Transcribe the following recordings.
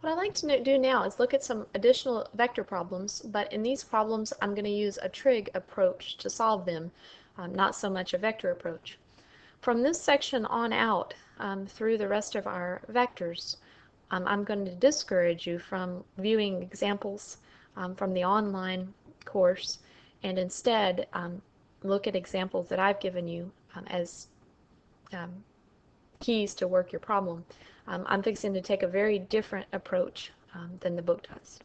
What I like to do now is look at some additional vector problems, but in these problems I'm going to use a trig approach to solve them, not so much a vector approach. From this section on out through the rest of our vectors, I'm going to discourage you from viewing examples from the online course and instead look at examples that I've given you as um, keys to work your problem. I'm fixing to take a very different approach than the book does.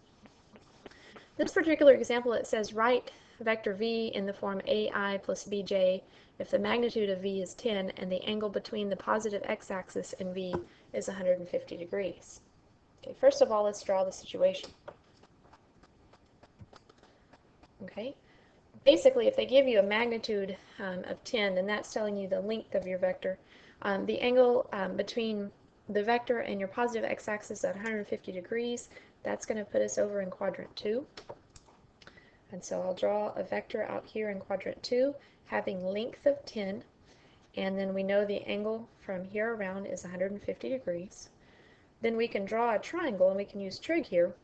This particular example, it says write vector v in the form ai plus bj if the magnitude of v is 10 and the angle between the positive x-axis and v is 150 degrees. Okay, first of all, let's draw the situation. Okay, basically, if they give you a magnitude of 10, then that's telling you the length of your vector. The angle between the vector and your positive x-axis at 150 degrees, that's going to put us over in quadrant 2. And so I'll draw a vector out here in quadrant 2, having length of 10, and then we know the angle from here around is 150 degrees. Then we can draw a triangle, and we can use trig here.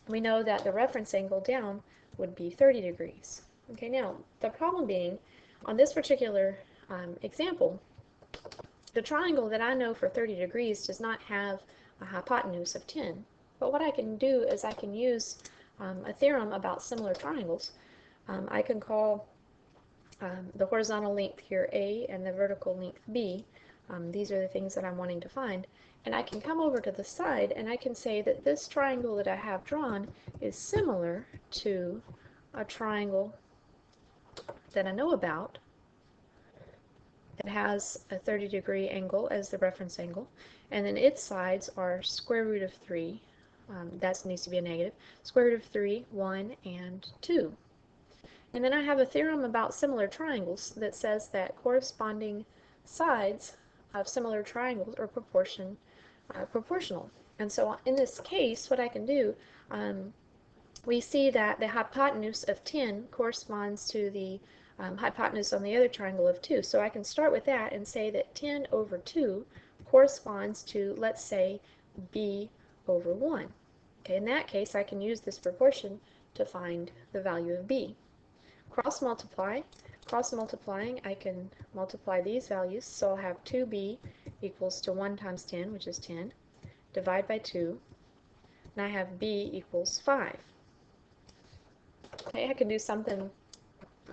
We know that the reference angle down would be 30 degrees. Okay, now, the problem being, on this particular example, the triangle that I know for 30 degrees does not have a hypotenuse of 10. But what I can do is I can use a theorem about similar triangles. I can call the horizontal length here A and the vertical length B. These are the things that I'm wanting to find. And I can come over to the side and I can say that this triangle that I have drawn is similar to a triangle that I know about. It has a 30-degree angle as the reference angle, and then its sides are square root of 3, that needs to be a negative, square root of 3, 1, and 2. And then I have a theorem about similar triangles that says that corresponding sides of similar triangles are proportional. And so in this case, what I can do, we see that the hypotenuse of 10 corresponds to the hypotenuse on the other triangle of 2. So I can start with that and say that 10 over 2 corresponds to, let's say, b over 1. Okay, in that case, I can use this proportion to find the value of b. Cross multiplying, I can multiply these values. So I'll have 2b equals to 1 times 10, which is 10, divide by 2, and I have b equals 5. Okay, I can do something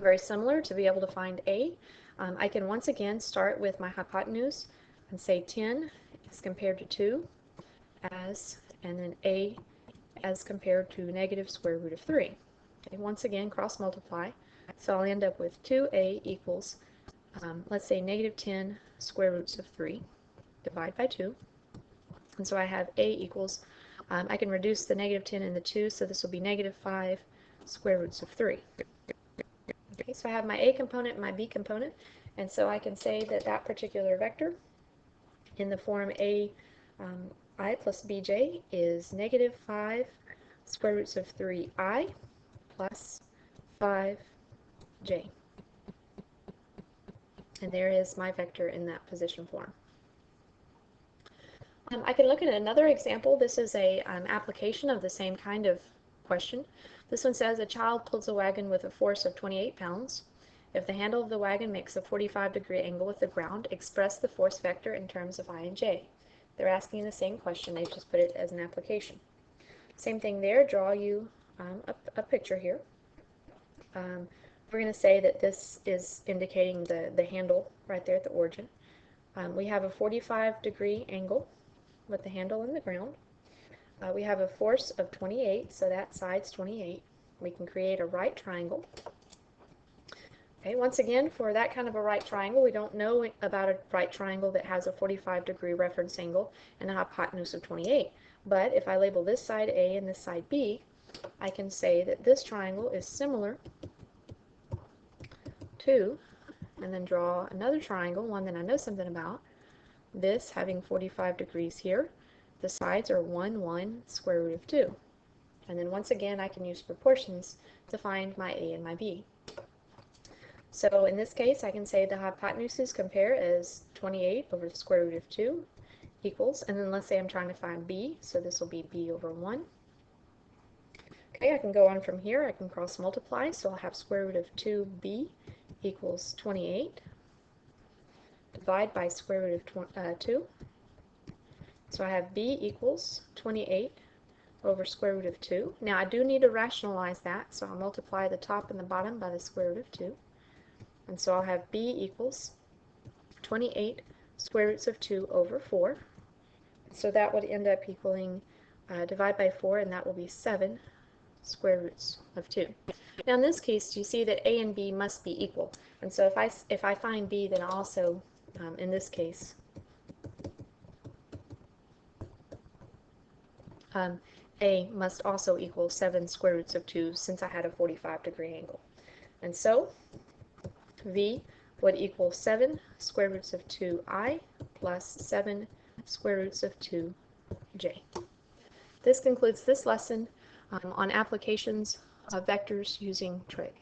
very similar to be able to find a. I can once again start with my hypotenuse and say 10 as compared to 2 as, and then a as compared to negative square root of 3. Okay, once again, cross multiply. So I'll end up with 2a equals, let's say, negative 10 square roots of 3, divide by 2. And so I have a equals, I can reduce the negative 10 and the 2, so this will be negative 5 square roots of 3. Okay, so I have my a component and my b component, and so I can say that that particular vector in the form a I plus bj is negative 5 square roots of 3i plus 5j. And there is my vector in that position form. I can look at another example. This is a application of the same kind of question. This one says a child pulls a wagon with a force of 28 pounds. If the handle of the wagon makes a 45-degree angle with the ground, express the force vector in terms of I and j. They're asking the same question, they just put it as an application. Same thing there, draw you a picture here. We're going to say that this is indicating the handle right there at the origin. We have a 45-degree angle with the handle in the ground. We have a force of 28, so that side's 28. We can create a right triangle. Okay, once again, for that kind of a right triangle, we don't know about a right triangle that has a 45-degree reference angle and a hypotenuse of 28. But if I label this side A and this side B, I can say that this triangle is similar to, and then draw another triangle, one that I know something about, this having 45 degrees here. The sides are 1, 1, square root of 2. And then once again, I can use proportions to find my A and my B. So in this case, I can say the hypotenuses compare as 28 over the square root of 2 equals, and then let's say I'm trying to find b, so this will be b over 1. Okay, I can go on from here. I can cross multiply, so I'll have square root of 2b equals 28. Divide by square root of 2. So I have b equals 28 over square root of 2. Now I do need to rationalize that, so I'll multiply the top and the bottom by the square root of 2. And so I'll have b equals 28 square roots of 2 over 4. So that would end up equaling, divide by 4, and that will be 7 square roots of 2. Now in this case, you see that a and b must be equal. And so if I find b, then also, in this case, a must also equal 7 square roots of 2 since I had a 45-degree angle. And so v would equal 7 square roots of 2i plus 7 square roots of 2j. This concludes this lesson on applications of vectors using trig.